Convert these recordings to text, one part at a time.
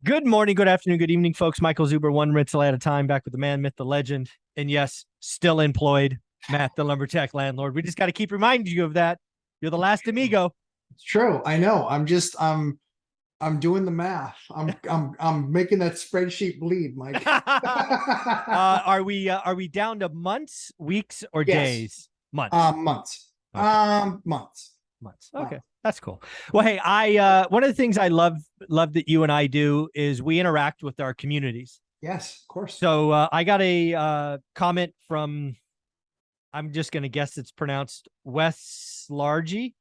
Good morning, good afternoon, good evening, folks. Michael Zuber, one rental at a time, back with the man, myth, the legend. And yes, still employed, Matt, the lumberjack landlord. We just got to keep reminding you of that. You're the last amigo. It's true. I know. I'm doing the math. I'm making that spreadsheet bleed, Mike. Are we down to months, weeks, or Yes. days? Months. Months. Okay. Months. Months. Okay. That's cool. Well, hey, I one of the things I love that you and I do is we interact with our communities. Yes, of course. So I got a comment from, I'm just going to guess it's pronounced Wes Largy.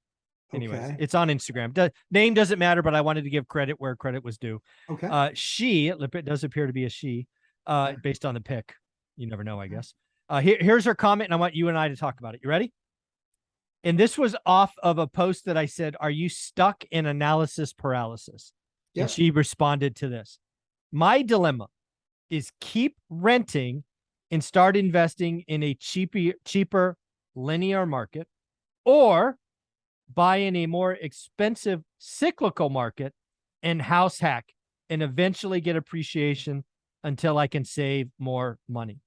Anyways, Okay. it's on Instagram. Name doesn't matter, but I wanted to give credit where credit was due. Okay. It does appear to be a she, based on the pic. You never know, I guess. Here's her comment, and I want you and I to talk about it. You ready? And this was off of a post that I said, "Are you stuck in analysis paralysis?" Yep. And she responded to this. My dilemma is keep renting and start investing in a cheaper linear market, or buy in a more expensive cyclical market and house hack and eventually get appreciation until I can save more money.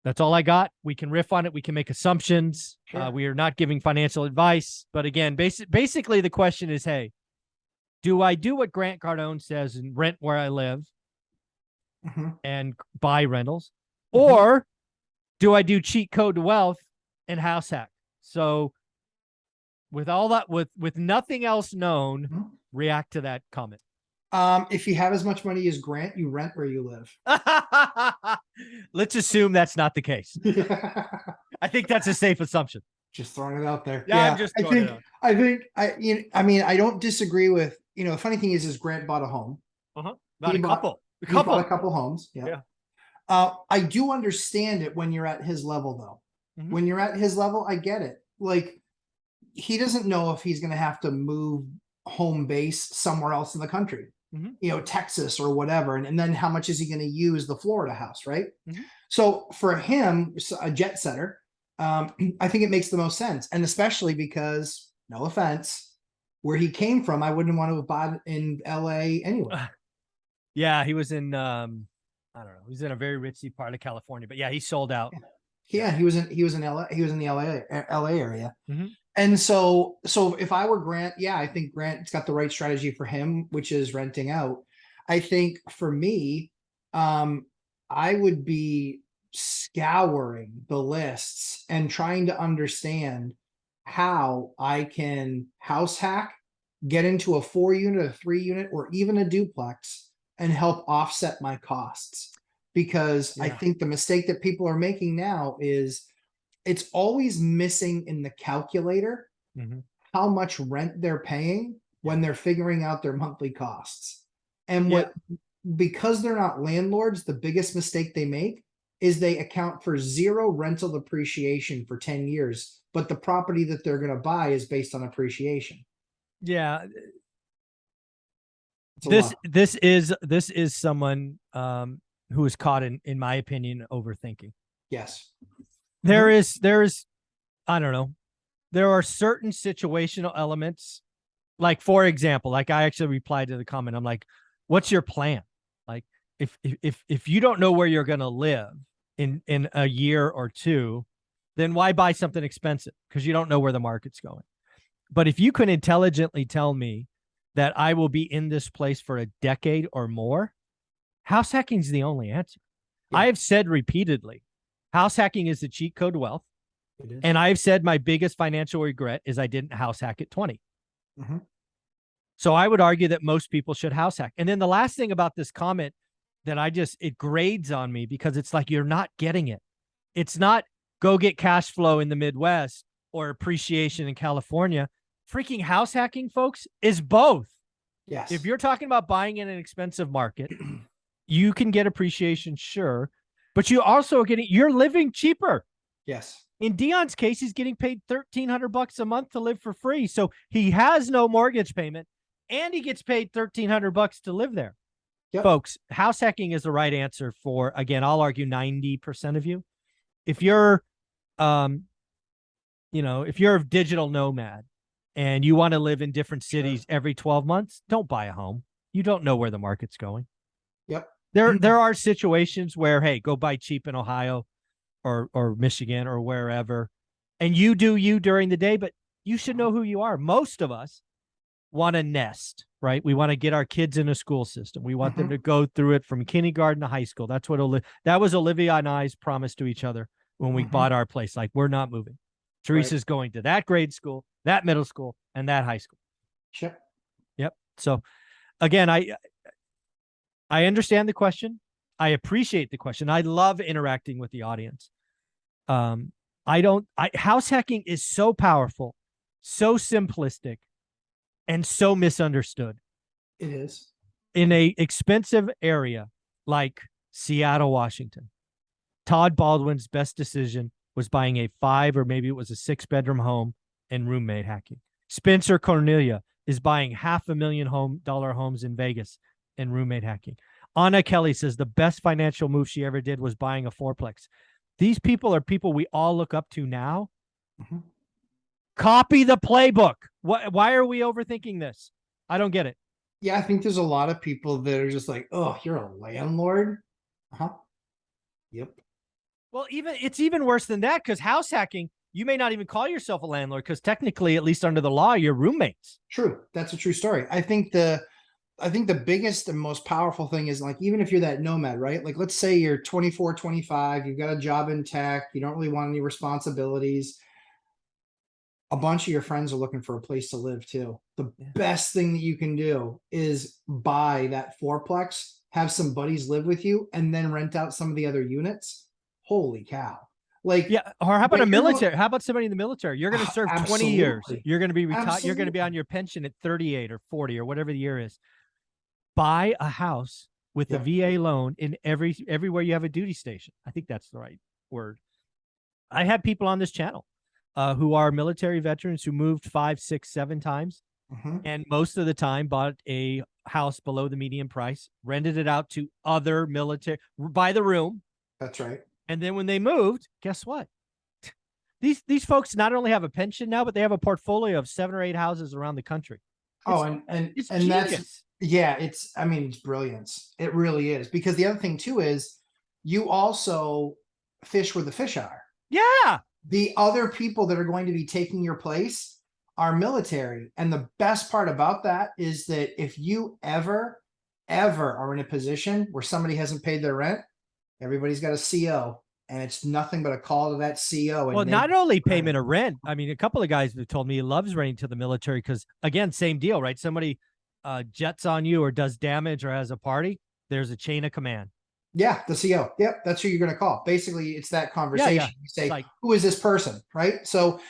That's all I got. We can riff on it. We can make assumptions. Sure. We are not giving financial advice. But again, basically the question is, hey, do I do what Grant Cardone says and rent where I live and buy rentals? Or do I do cheat code to wealth and house hack? So with all that, with nothing else known, react to that comment. If you have as much money as Grant, you rent where you live. Let's assume that's not the case. I think that's a safe assumption. Just throwing it out there. Yeah, I'm just throwing it out. I don't disagree with, the funny thing is Grant bought a home. Bought a couple. He bought a couple homes. Yeah. I do understand it when you're at his level, though. When you're at his level, I get it. Like, he doesn't know if he's going to have to move home base somewhere else in the country, Texas or whatever. And then how much is he going to use the Florida house, right? So for him, a jet setter, I think it makes the most sense. And especially because, no offense, where he came from, I wouldn't want to have bought in LA anyway. Yeah, he was in, I don't know, he was in a very ritzy part of California, but yeah, he sold out. Yeah, he was in LA, he was in the LA area. And so if I were Grant, yeah, I think Grant's got the right strategy for him, which is renting out. I think for me, I would be scouring the lists and trying to understand how I can house hack, get into a 4-unit, a 3-unit, or even a duplex and help offset my costs. Because I think the mistake that people are making now is it's always missing in the calculator how much rent they're paying when they're figuring out their monthly costs. And because they're not landlords, the biggest mistake they make is they account for 0 rental appreciation for 10 years, but the property that they're going to buy is based on appreciation. Yeah. This is someone who is caught in my opinion, overthinking. Yes. There is, I don't know. There are certain situational elements. Like, for example, like I actually replied to the comment. I'm like, what's your plan? Like, if you don't know where you're going to live in a year or two, then why buy something expensive? Because you don't know where the market's going. But if you can intelligently tell me that I will be in this place for a decade or more, house hacking is the only answer. I have said repeatedly, house hacking is the cheat code to wealth. And I've said my biggest financial regret is I didn't house hack at 20. So I would argue that most people should house hack. And then the last thing about this comment that it grades on me, because it's like, you're not getting it. It's not go get cash flow in the Midwest or appreciation in California. Freaking house hacking, folks, is both. Yes. If you're talking about buying in an expensive market, you can get appreciation, sure, but you also you're living cheaper. Yes. In Dion's case, he's getting paid $1,300 a month to live for free. So he has no mortgage payment and he gets paid $1,300 to live there. Folks, house hacking is the right answer for, again, I'll argue 90% of you. If you're, if you're a digital nomad and you want to live in different cities every 12 months, don't buy a home. You don't know where the market's going. Yep. There are situations where, hey, go buy cheap in Ohio or Michigan or wherever, and you do you during the day, but you should know who you are. Most of us want to nest, right? We want to get our kids in a school system. We want them to go through it from kindergarten to high school. That's what that was Olivia and I's promise to each other when we bought our place. Like, we're not moving. Teresa's going to that grade school, that middle school, and that high school. Sure. Yep. So again, I understand the question. I appreciate the question. I love interacting with the audience. House hacking is so powerful, so simplistic, and so misunderstood. It is. In a expensive area like Seattle, Washington, Todd Baldwin's best decision was buying a 5 or maybe it was a 6-bedroom home and roommate hacking. Spencer Cornelia is buying $500,000 homes in Vegas and roommate hacking. Anna Kelly says the best financial move she ever did was buying a 4-plex. These people are people we all look up to now. Copy the playbook. Why are we overthinking this? I don't get it. Yeah, I think there's a lot of people that are just like, oh, you're a landlord? Yep. Well, it's even worse than that, because house hacking, you may not even call yourself a landlord, because technically, at least under the law, you're roommates. True. That's a true story. I think the biggest and most powerful thing is, like, even if you're that nomad, right? Like, let's say you're 24, 25, you've got a job in tech, you don't really want any responsibilities. A bunch of your friends are looking for a place to live too. The best thing that you can do is buy that 4-plex, have some buddies live with you, and then rent out some of the other units. Holy cow. Like, yeah. Or how about a military? How about somebody in the military? You're going to serve 20 years. You're going to be retired. You're going to be on your pension at 38 or 40 or whatever the year is. Buy a house with a VA loan in everywhere you have a duty station. I think that's the right word. I have people on this channel who are military veterans who moved 5, 6, 7 times, and most of the time bought a house below the median price, rented it out to other military by the room. That's right. And then when they moved, guess what? These folks not only have a pension now, but they have a portfolio of 7 or 8 houses around the country. And that's, yeah, it's brilliance. It really is. Because the other thing too is, you also fish where the fish are. Yeah. The other people that are going to be taking your place are military. And the best part about that is that if you ever are in a position where somebody hasn't paid their rent, everybody's got a CO, and it's nothing but a call to that CO. And well, not only payment of rent. I mean, a couple of guys have told me he loves renting to the military because, again, same deal, right? Somebody jets on you or does damage or has a party, there's a chain of command. Yeah, the CO. Yep, that's who you're going to call. Basically, it's that conversation. Yeah. You say, like, who is this person, right? So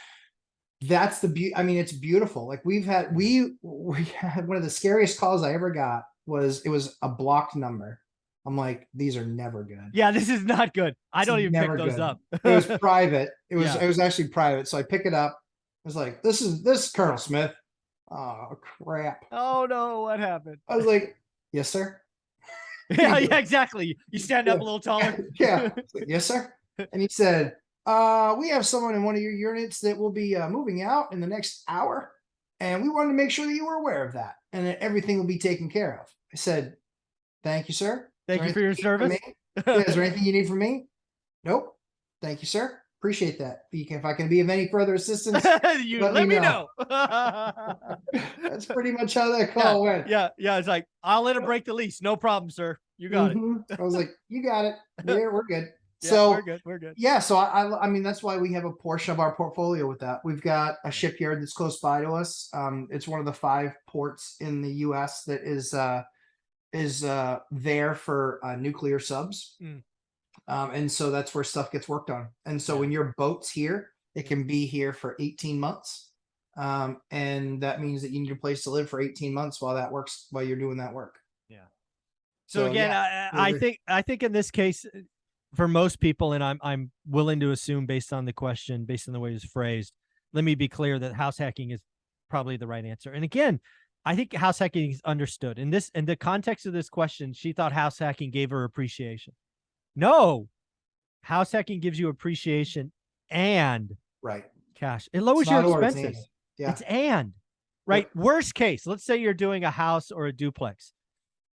that's the beauty. I mean, it's beautiful. Like, we had one of the scariest calls I ever got was a blocked number. I'm like, these are never good. Yeah, this is not good. I don't even pick those up. It was private. It was actually private. So I pick it up. I was like, this is Colonel Smith. Oh, crap. Oh no, what happened? I was like, yes, sir. Yeah, exactly. You stand up a little taller. Yeah. Like, yes, sir. And he said, we have someone in one of your units that will be moving out in the next hour. And we wanted to make sure that you were aware of that and that everything will be taken care of. I said, thank you, sir. Thank you for your service. Is there anything you need from me? Nope. Thank you, sir. Appreciate that. If I can be of any further assistance, let me know. That's pretty much how that call went. Yeah. It's like, I'll let him break the lease. No problem, sir. You got it. I was like, you got it. We're good. Yeah, so we're good. Yeah. So I mean, that's why we have a portion of our portfolio with that. We've got a shipyard that's close by to us. It's one of the 5 ports in the US that is there for nuclear subs. And so that's where stuff gets worked on. And so when your boat's here, it can be here for 18 months. And that means that you need a place to live for 18 months while you're doing that work. Yeah. So again, yeah, I think in this case, for most people, and I'm willing to assume based on the question, based on the way it's phrased, let me be clear that house hacking is probably the right answer. And again, I think house hacking is understood. In the context of this question, she thought house hacking gave her appreciation. No, house hacking gives you appreciation and cash. It lowers your expenses. It's right. Worst case, let's say you're doing a house or a duplex.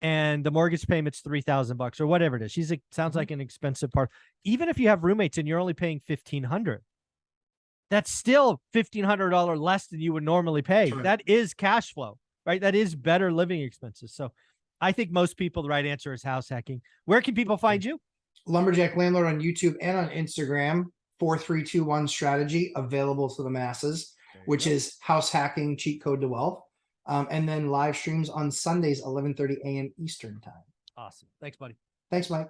and the mortgage payment's $3,000 or whatever it is. She's sounds like an expensive part. Even if you have roommates and you're only paying $1,500, that's still $1,500 less than you would normally pay. Sure. That is cash flow, right? That is better living expenses. So I think most people, the right answer is house hacking. Where can people find you? Lumberjack Landlord on YouTube and on Instagram. 4321 strategy available to the masses, which is house hacking cheat code to wealth. And then live streams on Sundays, 11:30 a.m. Eastern time. Awesome. Thanks, buddy. Thanks, Mike.